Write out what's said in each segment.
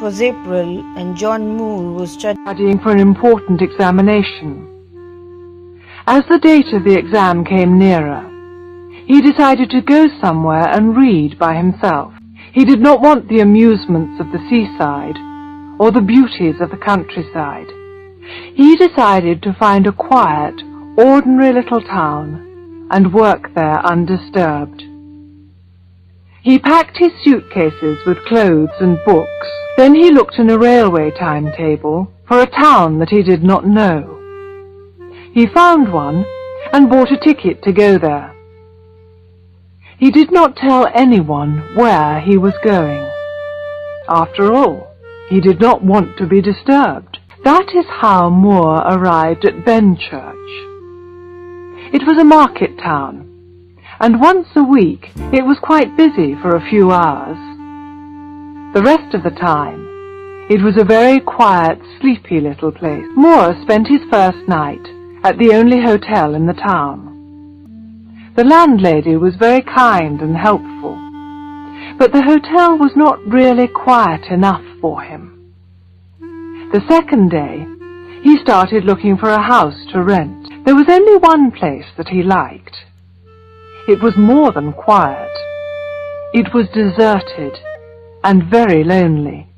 was April and John Moore was studying for an important examination. As the date of the exam came nearer, he decided to go somewhere and read by himself. He did not want the amusements of the seaside or the beauties of the countryside. He decided to find a quiet, ordinary little town and work there undisturbed. He packed his suitcases with clothes and books. Then he looked in a railway timetable for a town that he did not know. He found one and bought a ticket to go there. He did not tell anyone where he was going. After all, he did not want to be disturbed. That is how Moore arrived at Benchurch. It was a market town, and once a week it was quite busy for a few hours. The rest of the time, it was a very quiet, sleepy little place. Moore spent his first night at the only hotel in the town. The landlady was very kind and helpful, but the hotel was not really quiet enough for him. The second day, he started looking for a house to rent. There was only one place that he liked. It was more than quiet. It was deserted and very lonely.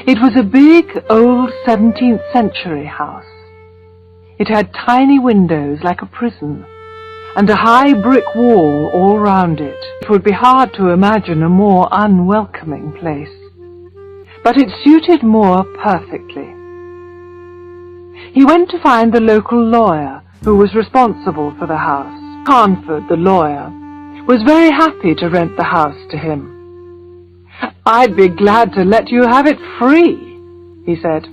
It was a big, old 17th century house. It had tiny windows like a prison, and a high brick wall all round it. It would be hard to imagine a more unwelcoming place, but it suited Moore perfectly. He went to find the local lawyer who was responsible for the house. Carnford, the lawyer, was very happy to rent the house to him. "I'd be glad to let you have it free," he said,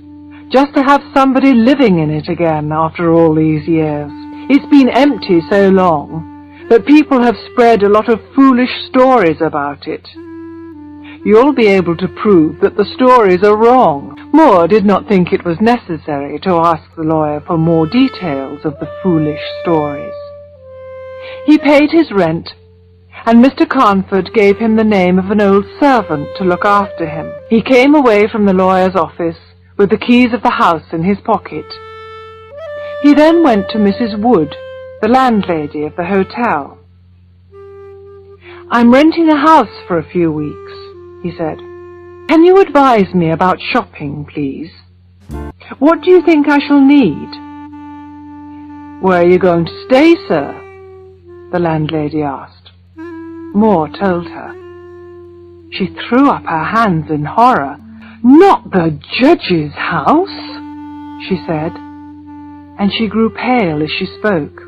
"just to have somebody living in it again after all these years. It's been empty so long that people have spread a lot of foolish stories about it. You'll be able to prove that the stories are wrong." Moore did not think it was necessary to ask the lawyer for more details of the foolish stories. He paid his rent, and Mr. Carnford gave him the name of an old servant to look after him. He came away from the lawyer's office with the keys of the house in his pocket. He then went to Mrs. Wood, the landlady of the hotel. "I'm renting a house for a few weeks," he said. "Can you advise me about shopping, please? What do you think I shall need?" "Where are you going to stay, sir?" the landlady asked. Moore told her. She threw up her hands in horror. "Not the judge's house?" she said, and she grew pale as she spoke.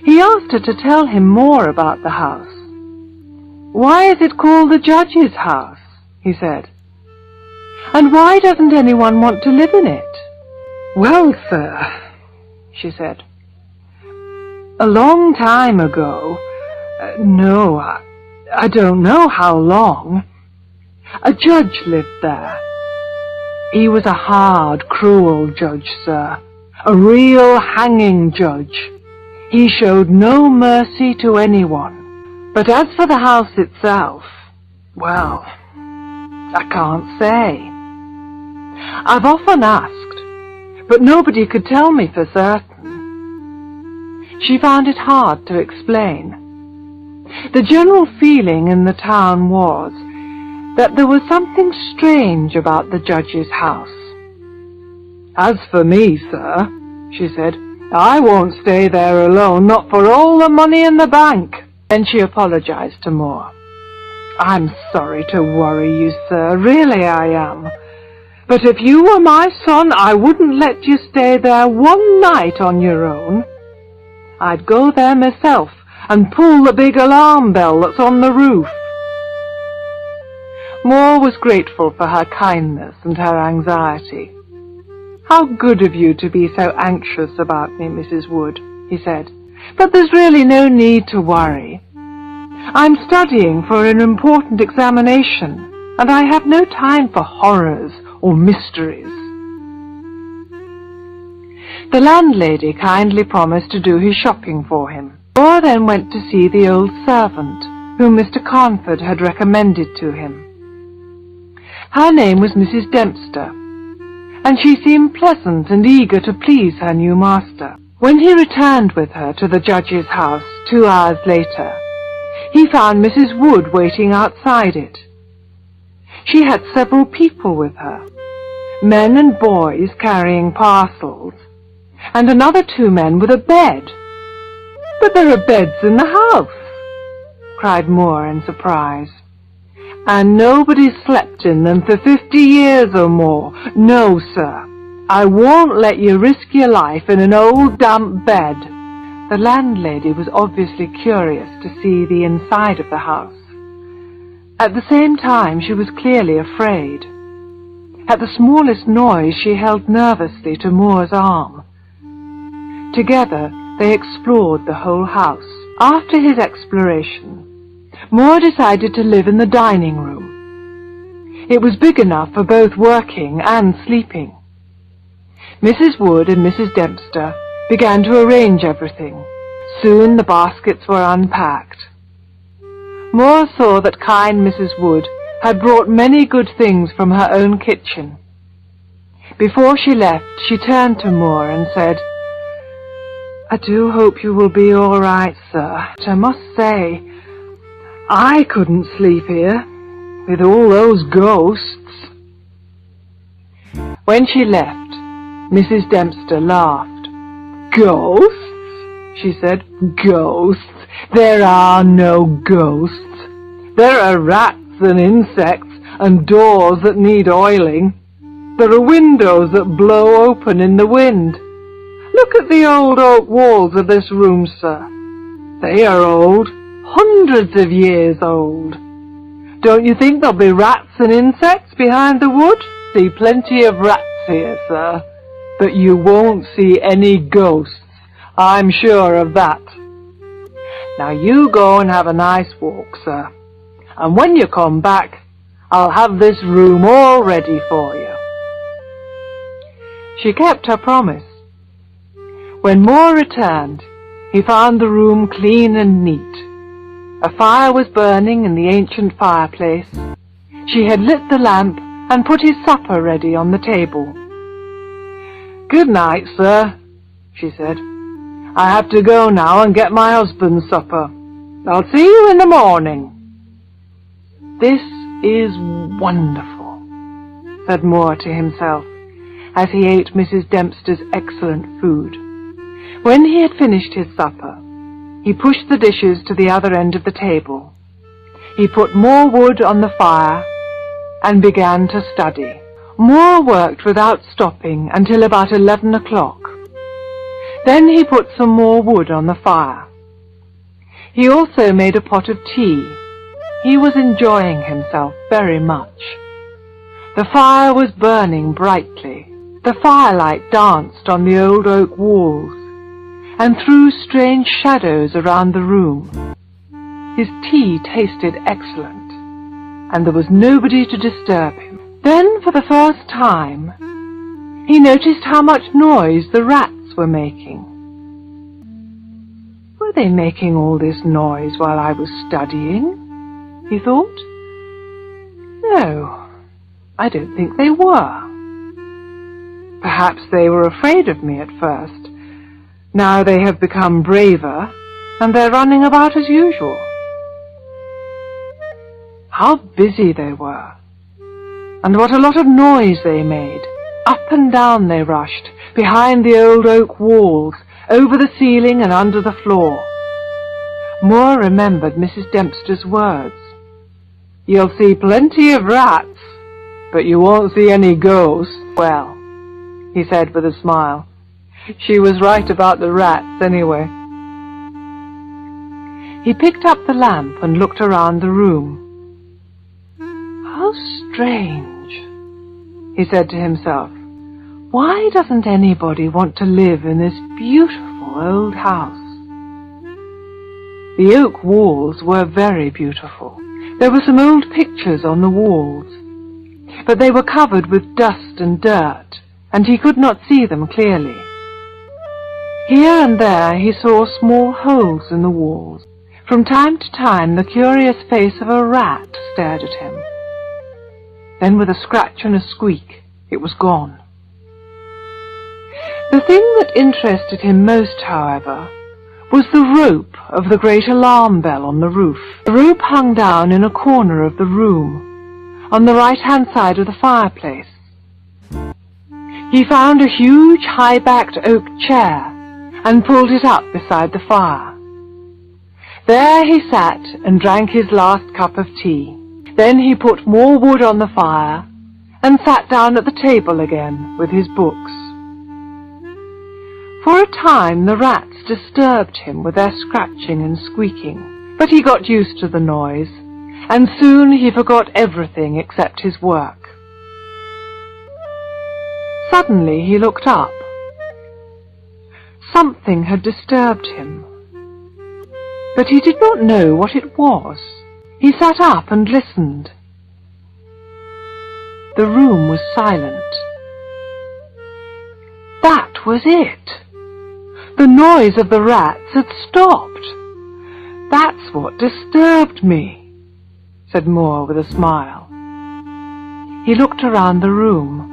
He asked her to tell him more about the house. "Why is it called the judge's house?" he said. "And why doesn't anyone want to live in it?" "Well, sir," she said, "a long time ago, I don't know how long, a judge lived there. He was a hard, cruel judge, sir, a real hanging judge. He showed no mercy to anyone. But as for the house itself, well, I can't say. I've often asked, but nobody could tell me for certain." She found it hard to explain. The general feeling in the town was that there was something strange about the judge's house. "As for me, sir," she said, "I won't stay there alone, not for all the money in the bank." Then she apologized to Moore. "I'm sorry to worry you, sir, really I am. But if you were my son, I wouldn't let you stay there one night on your own. I'd go there myself and pull the big alarm bell that's on the roof." Moore was grateful for her kindness and her anxiety. "How good of you to be so anxious about me, Mrs. Wood," he said. "But there's really no need to worry. I'm studying for an important examination, and I have no time for horrors or mysteries." The landlady kindly promised to do his shopping for him. Moore then went to see the old servant, whom Mr. Carnford had recommended to him. Her name was Mrs. Dempster, and she seemed pleasant and eager to please her new master. When he returned with her to the judge's house 2 hours later, he found Mrs. Wood waiting outside it. She had several people with her, men and boys carrying parcels, and another 2 men with a bed. "But there are beds in the house," cried Moore in surprise. "And nobody slept in them for 50 years or more. No, sir, I won't let you risk your life in an old damp bed." The landlady was obviously curious to see the inside of the house. At the same time, she was clearly afraid. At the smallest noise, she held nervously to Moore's arm. Together, they explored the whole house. After his exploration, Moore decided to live in the dining room. It was big enough for both working and sleeping. Mrs. Wood and Mrs. Dempster began to arrange everything. Soon the baskets were unpacked. Moore saw that kind Mrs. Wood had brought many good things from her own kitchen. Before she left, she turned to Moore and said, "I do hope you will be all right, sir. I must say, I couldn't sleep here with all those ghosts." When she left, Mrs. Dempster laughed. "Ghosts?" she said. "Ghosts? There are no ghosts. There are rats and insects and doors that need oiling. There are windows that blow open in the wind. Look at the old oak walls of this room, sir. They are old, hundreds of years old. Don't you think there'll be rats and insects behind the wood? See plenty of rats here, sir, but you won't see any ghosts. I'm sure of that. Now you go and have a nice walk, sir, and when you come back, I'll have this room all ready for you." She kept her promise. When Moore returned, he found the room clean and neat. A fire was burning in the ancient fireplace. She had lit the lamp and put his supper ready on the table. "Good night, sir," she said. "I have to go now and get my husband's supper. I'll see you in the morning." "This is wonderful," said Moore to himself, as he ate Mrs. Dempster's excellent food. When he had finished his supper, he pushed the dishes to the other end of the table. He put more wood on the fire and began to study. Moore worked without stopping until about 11 o'clock. Then he put some more wood on the fire. He also made a pot of tea. He was enjoying himself very much. The fire was burning brightly. The firelight danced on the old oak walls and threw strange shadows around the room. His tea tasted excellent, and there was nobody to disturb him. Then, for the first time, he noticed how much noise the rats were making. Were they making all this noise while I was studying? He thought. No, I don't think they were. Perhaps they were afraid of me at first. Now they have become braver, and they're running about as usual. How busy they were, and what a lot of noise they made. Up and down they rushed, behind the old oak walls, over the ceiling and under the floor. Moore remembered Mrs. Dempster's words. "You'll see plenty of rats, but you won't see any ghosts." "Well," he said with a smile, "she was right about the rats anyway." He picked up the lamp and looked around the room. "How strange," he said to himself. "Why doesn't anybody want to live in this beautiful old house?" The oak walls were very beautiful. There were some old pictures on the walls, but they were covered with dust and dirt, and he could not see them clearly. Here and there he saw small holes in the walls. From time to time the curious face of a rat stared at him. Then with a scratch and a squeak, it was gone. The thing that interested him most, however, was the rope of the great alarm bell on the roof. The rope hung down in a corner of the room, on the right-hand side of the fireplace. He found a huge high-backed oak chair and pulled it up beside the fire. There he sat and drank his last cup of tea. Then he put more wood on the fire and sat down at the table again with his books. For a time the rats disturbed him with their scratching and squeaking, but he got used to the noise, and soon he forgot everything except his work. Suddenly he looked up. Something had disturbed him, but he did not know what it was. He sat up and listened. The room was silent. That was it. The noise of the rats had stopped. That's what disturbed me, said Moore with a smile. He looked around the room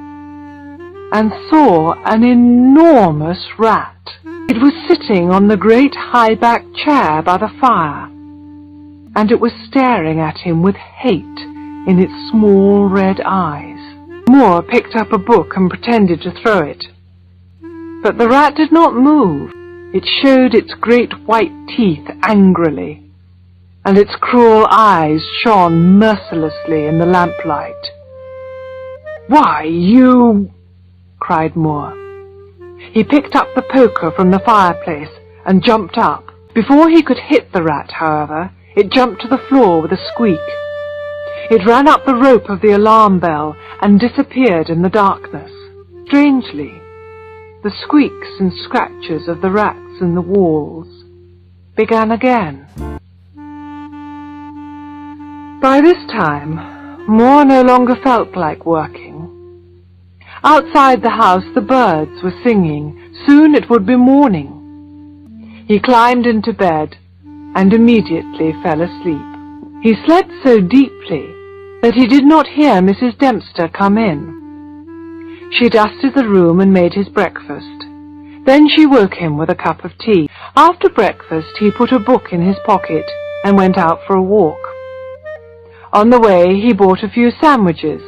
and saw an enormous rat. It was sitting on the great high-backed chair by the fire, and it was staring at him with hate in its small red eyes. Moore picked up a book and pretended to throw it. But the rat did not move. It showed its great white teeth angrily, and its cruel eyes shone mercilessly in the lamplight. "Why, you—" cried Moore. He picked up the poker from the fireplace and jumped up. Before he could hit the rat, however, it jumped to the floor with a squeak. It ran up the rope of the alarm bell and disappeared in the darkness. Strangely, the squeaks and scratches of the rats in the walls began again. By this time, Moore no longer felt like working. Outside the house the birds were singing. Soon it would be morning. He climbed into bed and immediately fell asleep. He slept so deeply that he did not hear Mrs. Dempster come in. She dusted the room and made his breakfast. Then she woke him with a cup of tea. After breakfast he put a book in his pocket and went out for a walk. On the way he bought a few sandwiches.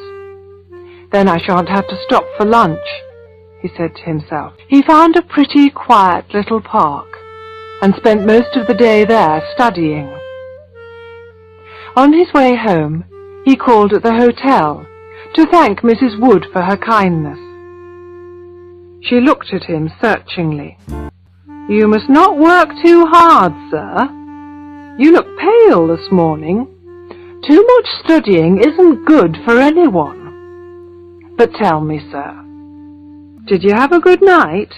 "Then I shan't have to stop for lunch," he said to himself. He found a pretty, quiet little park and spent most of the day there studying. On his way home, he called at the hotel to thank Mrs. Wood for her kindness. She looked at him searchingly. "You must not work too hard, sir. You look pale this morning. Too much studying isn't good for anyone. But tell me, sir, did you have a good night?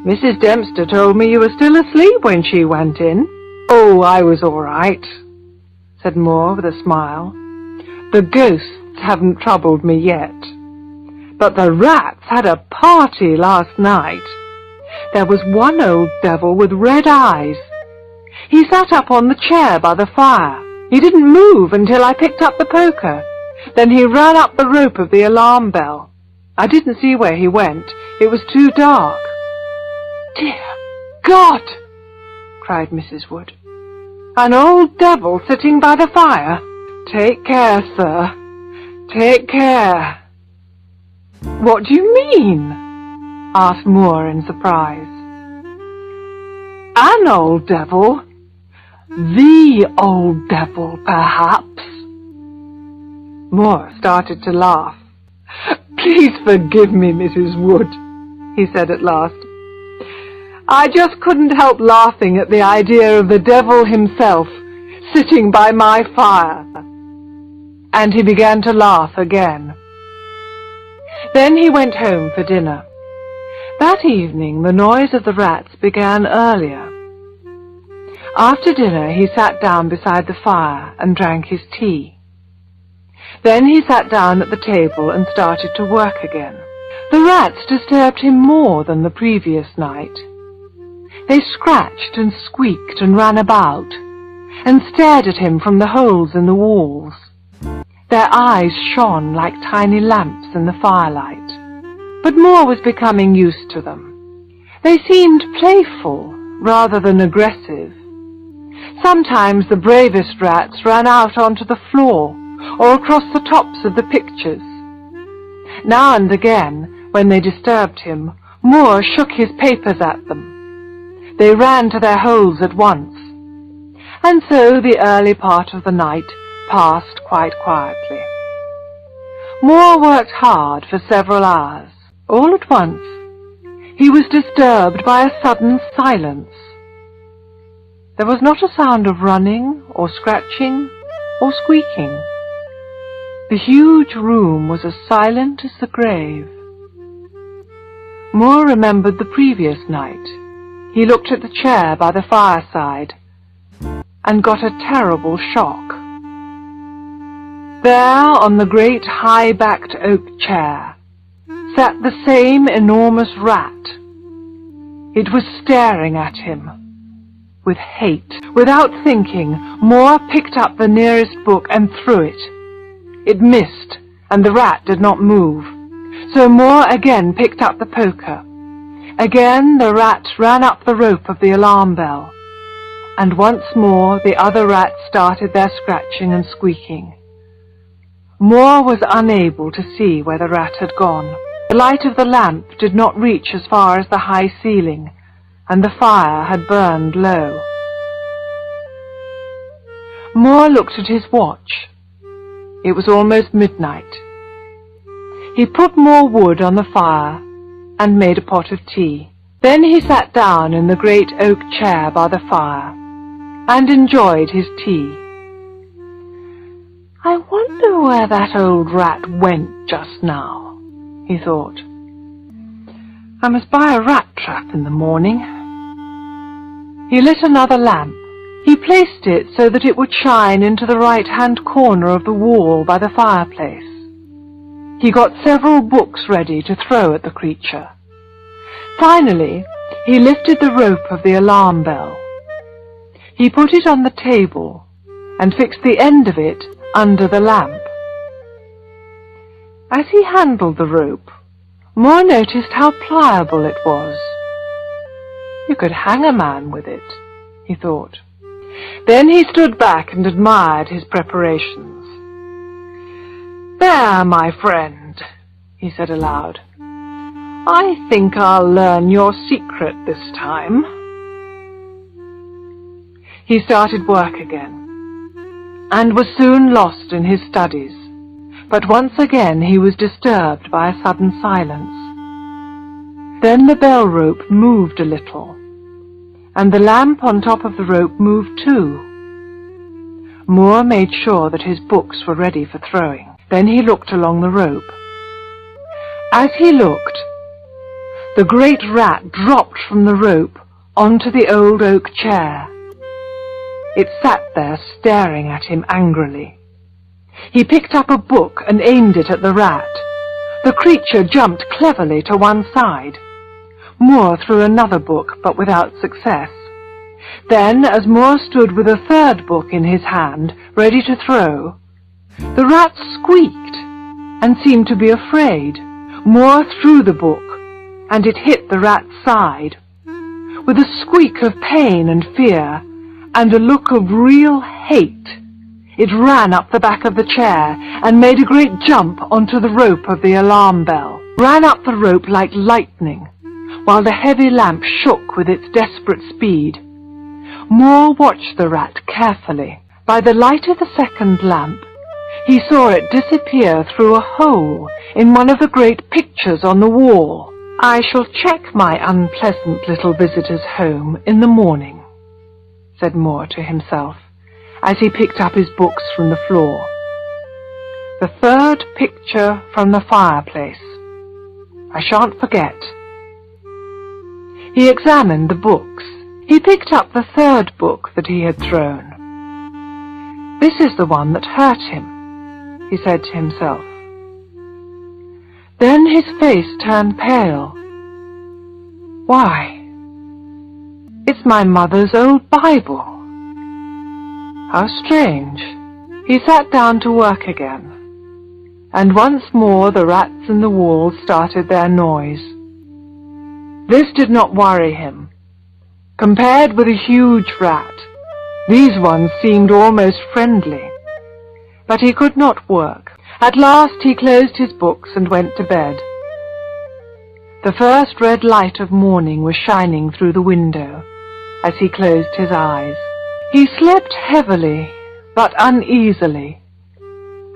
Mrs. Dempster told me you were still asleep when she went in." "Oh, I was all right," said Moore with a smile. "The ghosts haven't troubled me yet. But the rats had a party last night. There was one old devil with red eyes. He sat up on the chair by the fire. He didn't move until I picked up the poker. Then he ran up the rope of the alarm bell. I didn't see where he went. It was too dark." "Dear God!" cried Mrs. Wood. "An old devil sitting by the fire? Take care, sir. Take care." "What do you mean?" asked Moore in surprise. "An old devil? The old devil, perhaps?" Moore started to laugh. "Please forgive me, Mrs. Wood," he said at last. "I just couldn't help laughing at the idea of the devil himself sitting by my fire." And he began to laugh again. Then he went home for dinner. That evening the noise of the rats began earlier. After dinner he sat down beside the fire and drank his tea. Then he sat down at the table and started to work again. The rats disturbed him more than the previous night. They scratched and squeaked and ran about, and stared at him from the holes in the walls. Their eyes shone like tiny lamps in the firelight. But Moore was becoming used to them. They seemed playful rather than aggressive. Sometimes the bravest rats ran out onto the floor or across the tops of the pictures. Now and again, when they disturbed him, Moore shook his papers at them. They ran to their holes at once. And so the early part of the night passed quite quietly. Moore worked hard for several hours. All at once, he was disturbed by a sudden silence. There was not a sound of running or scratching or squeaking. The huge room was as silent as the grave. Moore remembered the previous night. He looked at the chair by the fireside and got a terrible shock. There, on the great high-backed oak chair, sat the same enormous rat. It was staring at him with hate. Without thinking, Moore picked up the nearest book and threw it. It missed, and the rat did not move. So Moore again picked up the poker. Again the rat ran up the rope of the alarm bell, and once more the other rats started their scratching and squeaking. Moore was unable to see where the rat had gone. The light of the lamp did not reach as far as the high ceiling, and the fire had burned low. Moore looked at his watch. It was almost midnight. He put more wood on the fire and made a pot of tea. Then he sat down in the great oak chair by the fire and enjoyed his tea. "I wonder where that old rat went just now," he thought. "I must buy a rat trap in the morning." He lit another lamp. He placed it so that it would shine into the right-hand corner of the wall by the fireplace. He got several books ready to throw at the creature. Finally, he lifted the rope of the alarm bell. He put it on the table and fixed the end of it under the lamp. As he handled the rope, Moore noticed how pliable it was. You could hang a man with it, he thought. Then he stood back and admired his preparations. "There, my friend," he said aloud. "I think I'll learn your secret this time." He started work again, and was soon lost in his studies. But once again he was disturbed by a sudden silence. Then the bell rope moved a little, and the lamp on top of the rope moved too. Moore made sure that his books were ready for throwing. Then he looked along the rope. As he looked, the great rat dropped from the rope onto the old oak chair. It sat there staring at him angrily. He picked up a book and aimed it at the rat. The creature jumped cleverly to one side. Moore threw another book, but without success. Then, as Moore stood with a third book in his hand, ready to throw, the rat squeaked and seemed to be afraid. Moore threw the book, and it hit the rat's side. With a squeak of pain and fear, and a look of real hate, it ran up the back of the chair and made a great jump onto the rope of the alarm bell. Ran up the rope like lightning, while the heavy lamp shook with its desperate speed. Moore watched the rat carefully. By the light of the second lamp, he saw it disappear through a hole in one of the great pictures on the wall. "I shall check my unpleasant little visitor's home in the morning," said Moore to himself, as he picked up his books from the floor. The third picture from the fireplace. I shan't forget. He examined the books. He picked up the third book that he had thrown. "This is the one that hurt him," he said to himself. Then his face turned pale. "Why, it's my mother's old Bible. How strange." He sat down to work again. and once more the rats in the wall started their noise. This did not worry him. Compared with a huge rat, these ones seemed almost friendly. But he could not work. At last he closed his books and went to bed. The first red light of morning was shining through the window as he closed his eyes. He slept heavily but uneasily,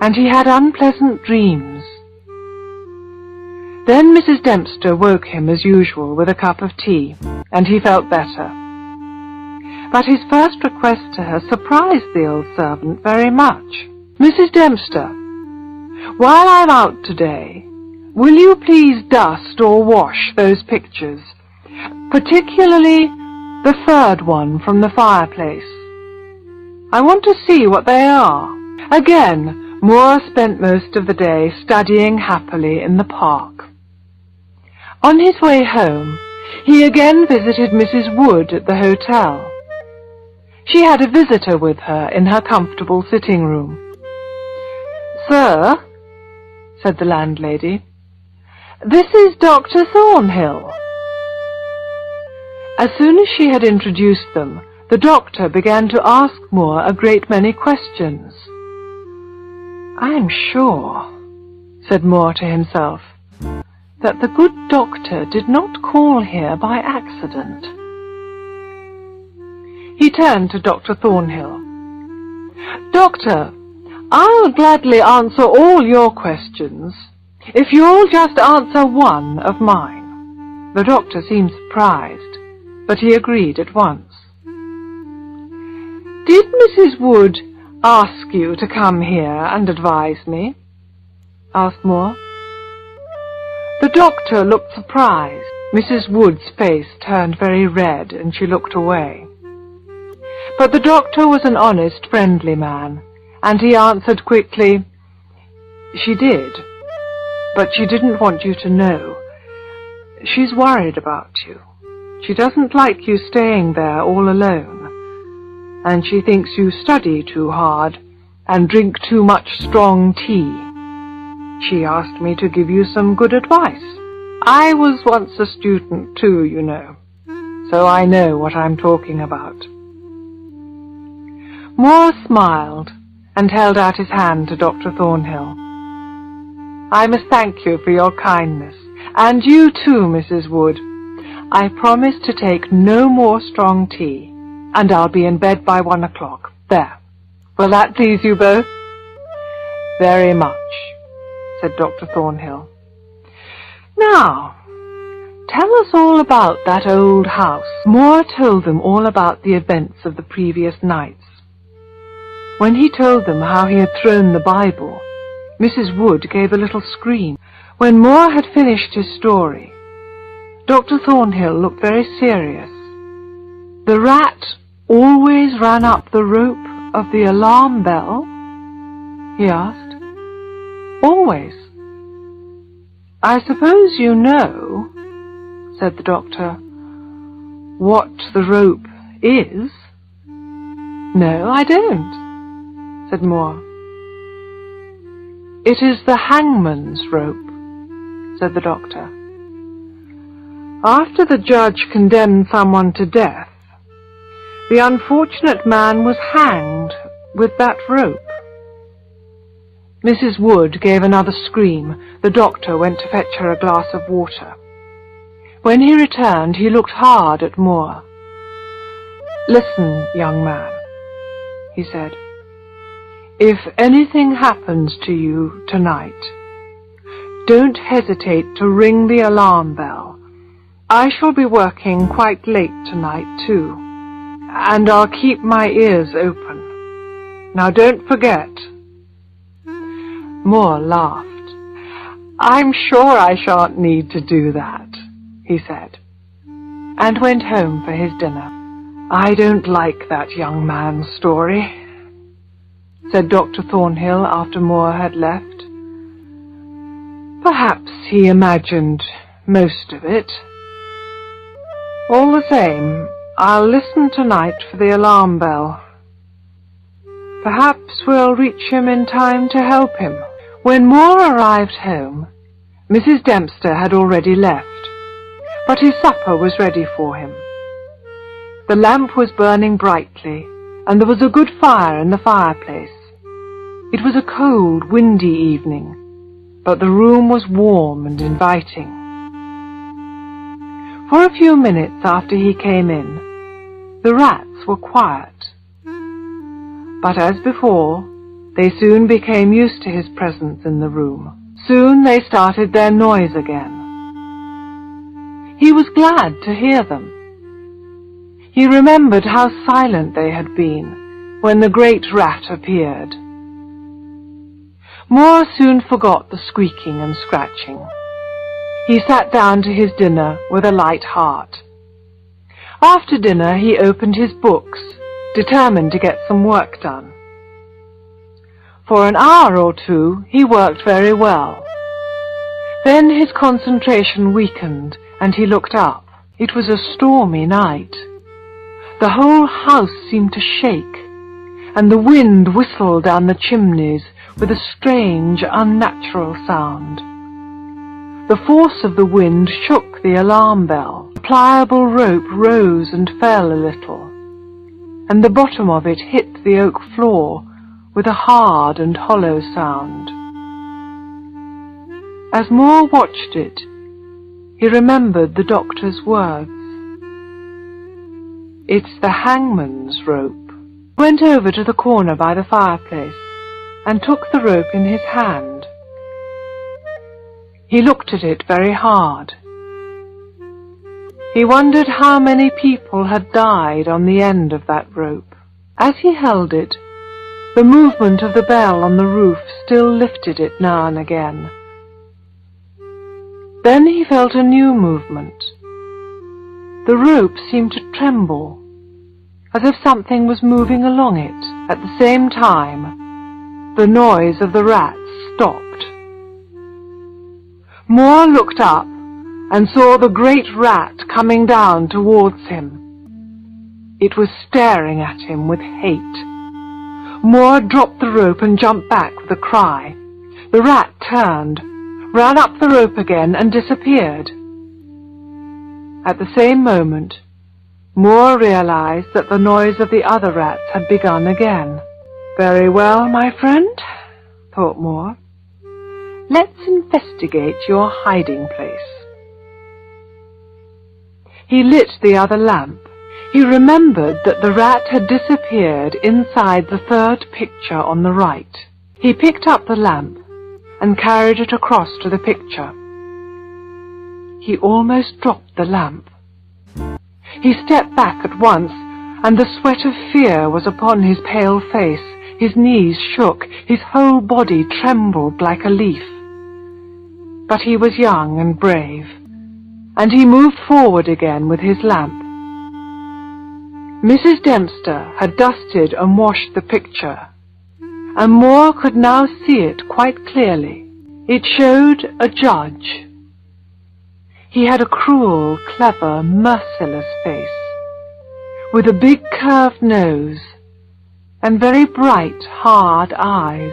and he had unpleasant dreams. Then Mrs. Dempster woke him as usual with a cup of tea, and he felt better. But his first request to her surprised the old servant very much. "Mrs. Dempster, while I'm out today, will you please dust or wash those pictures, particularly the third one from the fireplace? I want to see what they are." Again, Moore spent most of the day studying happily in the park. On his way home, he again visited Mrs. Wood at the hotel. She had a visitor with her in her comfortable sitting room. "Sir," said the landlady, "this is Dr. Thornhill." As soon as she had introduced them, the doctor began to ask Moore a great many questions. "I'm sure," said Moore to himself, "that the good doctor did not call here by accident." He turned to Dr. Thornhill. "Doctor, I'll gladly answer all your questions, if you'll just answer one of mine." The doctor seemed surprised, but he agreed at once. "Did Mrs. Wood ask you to come here and advise me?" asked Moore. The doctor looked surprised. Mrs. Wood's face turned very red, and she looked away. But the doctor was an honest, friendly man, and he answered quickly, "She did, but she didn't want you to know. She's worried about you. She doesn't like you staying there all alone, and she thinks you study too hard and drink too much strong tea. She asked me to give you some good advice. I was once a student too, you know, so I know what I'm talking about." Moore smiled and held out his hand to Dr. Thornhill. "I must thank you for your kindness, and you too, Mrs. Wood. I promise to take no more strong tea, and I'll be in bed by 1 o'clock. There. Will that please you both?" "Very much," said Dr. Thornhill. "Now, tell us all about that old house." Moore told them all about the events of the previous nights. When he told them how he had thrown the Bible, Mrs. Wood gave a little scream. When Moore had finished his story, Dr. Thornhill looked very serious. "The rat always ran up the rope of the alarm bell?" he asked. "Always." "I suppose you know," said the doctor, "what the rope is?" "No, I don't," said Moore. "It is the hangman's rope," said the doctor. "After the judge condemned someone to death, the unfortunate man was hanged with that rope." Mrs. Wood gave another scream. The doctor went to fetch her a glass of water. When he returned, he looked hard at Moore. "Listen, young man," he said. "If anything happens to you tonight, don't hesitate to ring the alarm bell. I shall be working quite late tonight, too, and I'll keep my ears open. Now don't forget." Moore laughed. "I'm sure I shan't need to do that," he said, and went home for his dinner. "I don't like that young man's story," said Dr. Thornhill after Moore had left. "Perhaps he imagined most of it. All the same, I'll listen tonight for the alarm bell. Perhaps we'll reach him in time to help him." When Moore arrived home, Mrs. Dempster had already left, but his supper was ready for him. The lamp was burning brightly, and there was a good fire in the fireplace. It was a cold, windy evening, but the room was warm and inviting. For a few minutes after he came in, the rats were quiet. But as before, they soon became used to his presence in the room. Soon they started their noise again. He was glad to hear them. He remembered how silent they had been when the great rat appeared. Moore soon forgot the squeaking and scratching. He sat down to his dinner with a light heart. After dinner he opened his books, determined to get some work done. For an hour or two he worked very well. Then his concentration weakened and he looked up. It was a stormy night. The whole house seemed to shake, and the wind whistled down the chimneys with a strange, unnatural sound. The force of the wind shook the alarm bell. The pliable rope rose and fell a little, and the bottom of it hit the oak floor with a hard and hollow sound. As Moore watched it, he remembered the doctor's words. "It's the hangman's rope." He went over to the corner by the fireplace and took the rope in his hand. He looked at it very hard. He wondered how many people had died on the end of that rope. As he held it, the movement of the bell on the roof still lifted it now and again. Then he felt a new movement. The rope seemed to tremble, as if something was moving along it. At the same time, the noise of the rats stopped. Moore looked up and saw the great rat coming down towards him. It was staring at him with hate. Moore dropped the rope and jumped back with a cry. The rat turned, ran up the rope again, and disappeared. At the same moment, Moore realized that the noise of the other rats had begun again. "Very well, my friend," thought Moore. "Let's investigate your hiding place." He lit the other lamp. He remembered that the rat had disappeared inside the third picture on the right. He picked up the lamp and carried it across to the picture. He almost dropped the lamp. He stepped back at once, and the sweat of fear was upon his pale face. His knees shook, his whole body trembled like a leaf. But he was young and brave, and he moved forward again with his lamp. Mrs. Dempster had dusted and washed the picture, and Moore could now see it quite clearly. It showed a judge. He had a cruel, clever, merciless face, with a big curved nose and very bright, hard eyes.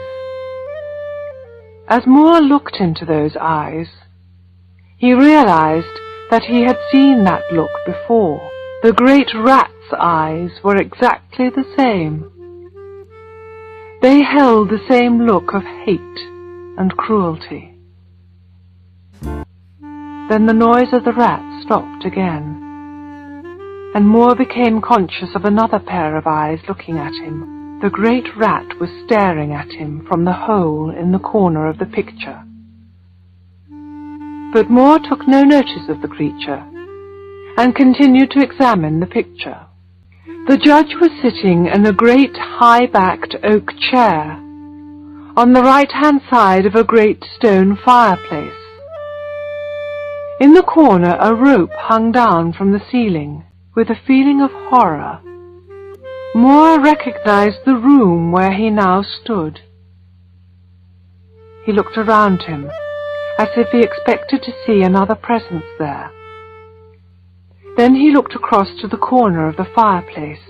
As Moore looked into those eyes, he realized that he had seen that look before. The great rat's eyes were exactly the same. They held the same look of hate and cruelty. Then the noise of the rat stopped again, and Moore became conscious of another pair of eyes looking at him. The great rat was staring at him from the hole in the corner of the picture. But Moore took no notice of the creature, and continued to examine the picture. The judge was sitting in a great high-backed oak chair, on the right-hand side of a great stone fireplace. In the corner a rope hung down from the ceiling. With a feeling of horror, Moore recognized the room where he now stood. He looked around him, as if he expected to see another presence there. Then he looked across to the corner of the fireplace.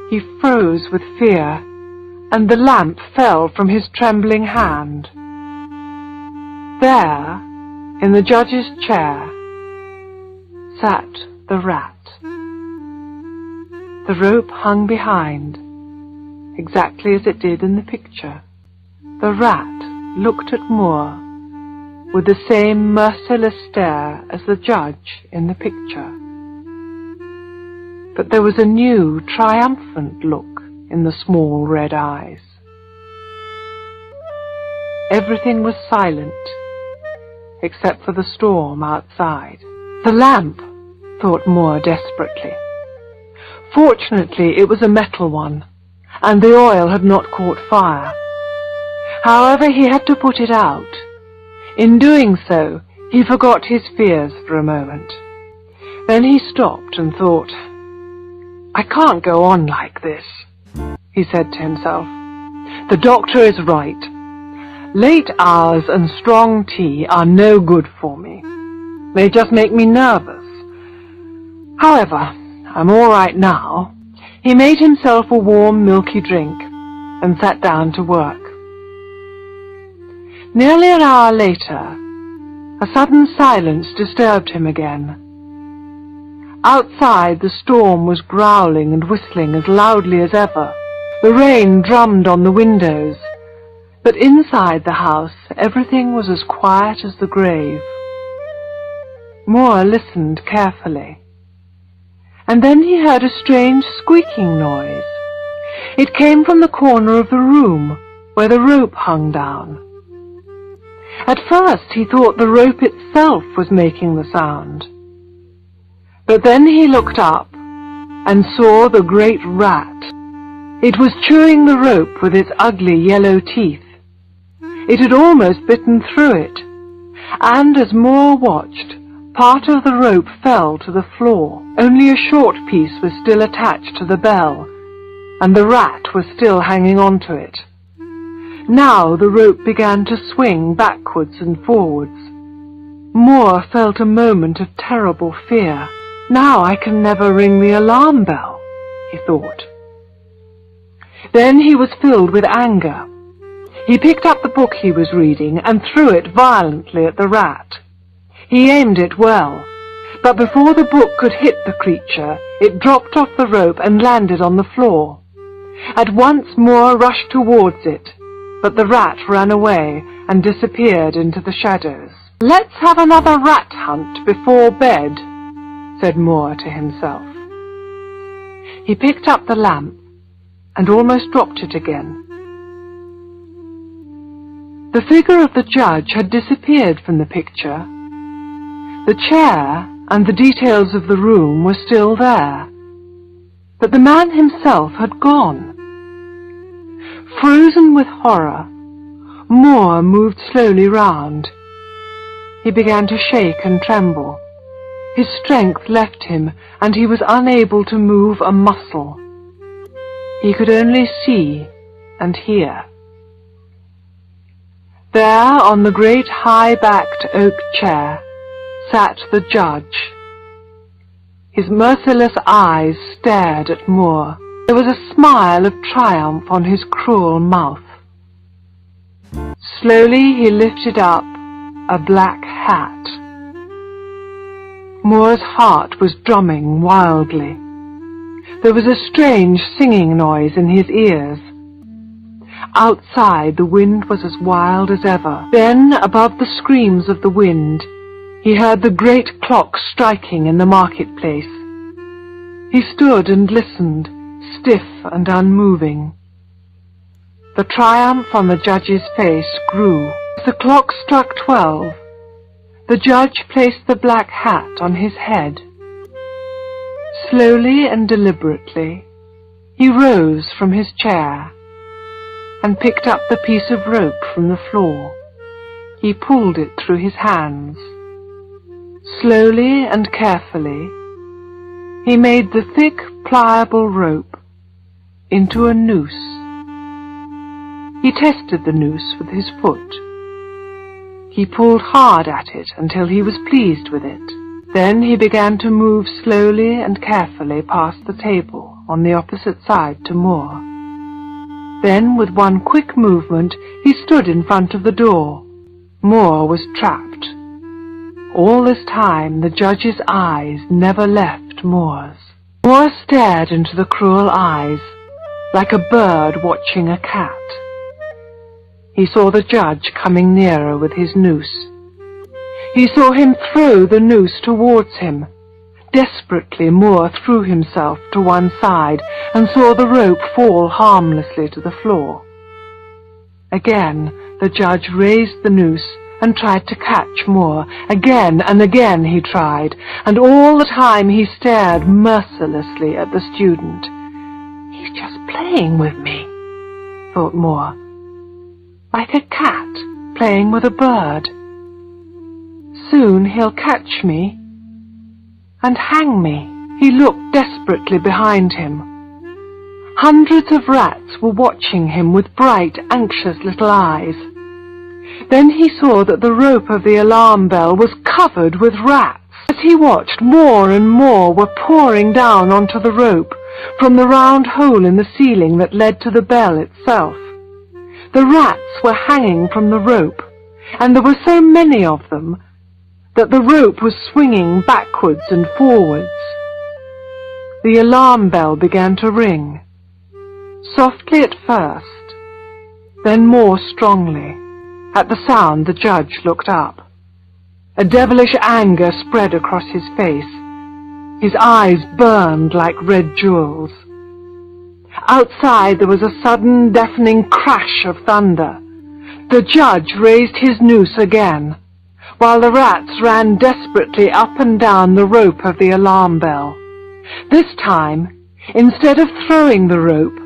He froze with fear, and the lamp fell from his trembling hand. there, in the judge's chair, sat the rat. The rope hung behind, exactly as it did in the picture. The rat looked at Moore with the same merciless stare as the judge in the picture. But there was a new, triumphant look in the small red eyes. Everything was silent, except for the storm outside. The lamp, thought Moore desperately. Fortunately, it was a metal one, and the oil had not caught fire. However, he had to put it out. In doing so, he forgot his fears for a moment. Then he stopped and thought, "I can't go on like this," he said to himself. "The doctor is right. Late hours and strong tea are no good for me. They just make me nervous. However, I'm all right now." He made himself a warm, milky drink and sat down to work. Nearly an hour later, a sudden silence disturbed him again. Outside, the storm was growling and whistling as loudly as ever. The rain drummed on the windows, but inside the house everything was as quiet as the grave. Moore listened carefully, and then he heard a strange squeaking noise. It came from the corner of the room where the rope hung down. At first he thought the rope itself was making the sound, but then he looked up and saw the great rat. It was chewing the rope with its ugly yellow teeth. It had almost bitten through it, and as Moore watched, part of the rope fell to the floor. Only a short piece was still attached to the bell, and the rat was still hanging on to it. Now the rope began to swing backwards and forwards. Moore felt a moment of terrible fear. "Now I can never ring the alarm bell," he thought. Then he was filled with anger. He picked up the book he was reading and threw it violently at the rat. He aimed it well, but before the book could hit the creature, it dropped off the rope and landed on the floor. At once Moore rushed towards it, but the rat ran away and disappeared into the shadows. "Let's have another rat hunt before bed," said Moore to himself. He picked up the lamp and almost dropped it again. The figure of the judge had disappeared from the picture. The chair and the details of the room were still there, but the man himself had gone. Frozen with horror, Moore moved slowly round. He began to shake and tremble. His strength left him, and he was unable to move a muscle. He could only see and hear. There, on the great high-backed oak chair, sat the judge. His merciless eyes stared at Moore. There was a smile of triumph on his cruel mouth. Slowly he lifted up a black hat. Moore's heart was drumming wildly. There was a strange singing noise in his ears. Outside, the wind was as wild as ever. Then, above the screams of the wind, he heard the great clock striking in the marketplace. He stood and listened, stiff and unmoving. The triumph on the judge's face grew. As the clock struck 12, the judge placed the black hat on his head. Slowly and deliberately, he rose from his chair and picked up the piece of rope from the floor. He pulled it through his hands. Slowly and carefully, he made the thick, pliable rope into a noose. He tested the noose with his foot. He pulled hard at it until he was pleased with it. Then he began to move slowly and carefully past the table on the opposite side to Moore. Then, with one quick movement, he stood in front of the door. Moore was trapped. All this time the judge's eyes never left Moore's. Moore stared into the cruel eyes, like a bird watching a cat. He saw the judge coming nearer with his noose. He saw him throw the noose towards him. Desperately, Moore threw himself to one side and saw the rope fall harmlessly to the floor. Again, the judge raised the noose and tried to catch Moore. Again and again he tried, and all the time he stared mercilessly at the student. "He's just playing with me," thought Moore, "like a cat playing with a bird. Soon he'll catch me and hang me." He looked desperately behind him. Hundreds of rats were watching him with bright, anxious little eyes. Then he saw that the rope of the alarm bell was covered with rats. As he watched, more and more were pouring down onto the rope from the round hole in the ceiling that led to the bell itself. The rats were hanging from the rope, and there were so many of them that the rope was swinging backwards and forwards. The alarm bell began to ring, softly at first, then more strongly. At the sound, the judge looked up. A devilish anger spread across his face. His eyes burned like red jewels. Outside there was a sudden, deafening crash of thunder. The judge raised his noose again, while the rats ran desperately up and down the rope of the alarm bell. This time, instead of throwing the rope,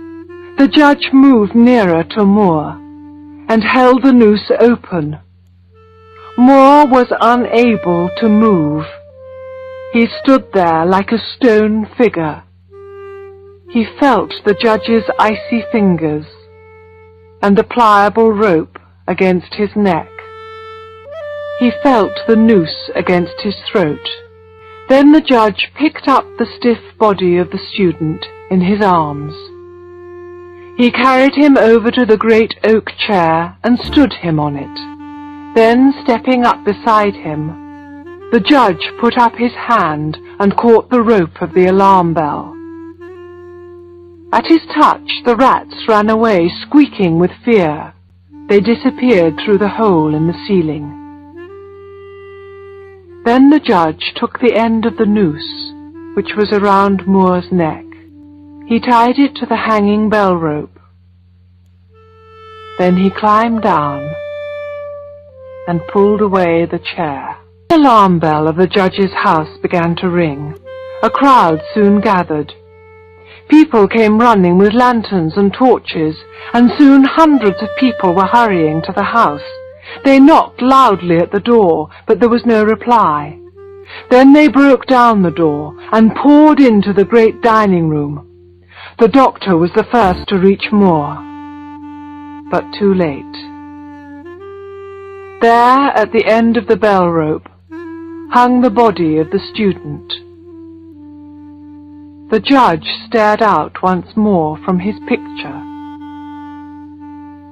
the judge moved nearer to Moore and held the noose open. Moore was unable to move. He stood there like a stone figure. He felt the judge's icy fingers and the pliable rope against his neck. He felt the noose against his throat. Then the judge picked up the stiff body of the student in his arms. He carried him over to the great oak chair and stood him on it. Then, stepping up beside him, the judge put up his hand and caught the rope of the alarm bell. At his touch, the rats ran away, squeaking with fear. They disappeared through the hole in the ceiling. Then the judge took the end of the noose, which was around Moore's neck. He tied it to the hanging bell rope. Then he climbed down and pulled away the chair. The alarm bell of the judge's house began to ring. A crowd soon gathered. People came running with lanterns and torches, and soon hundreds of people were hurrying to the house. They knocked loudly at the door, but there was no reply. Then they broke down the door and poured into the great dining room. The doctor was the first to reach Moore, but too late. There, at the end of the bell rope, hung the body of the student. The judge stared out once more from his picture,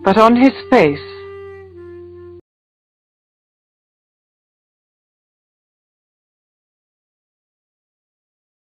but on his face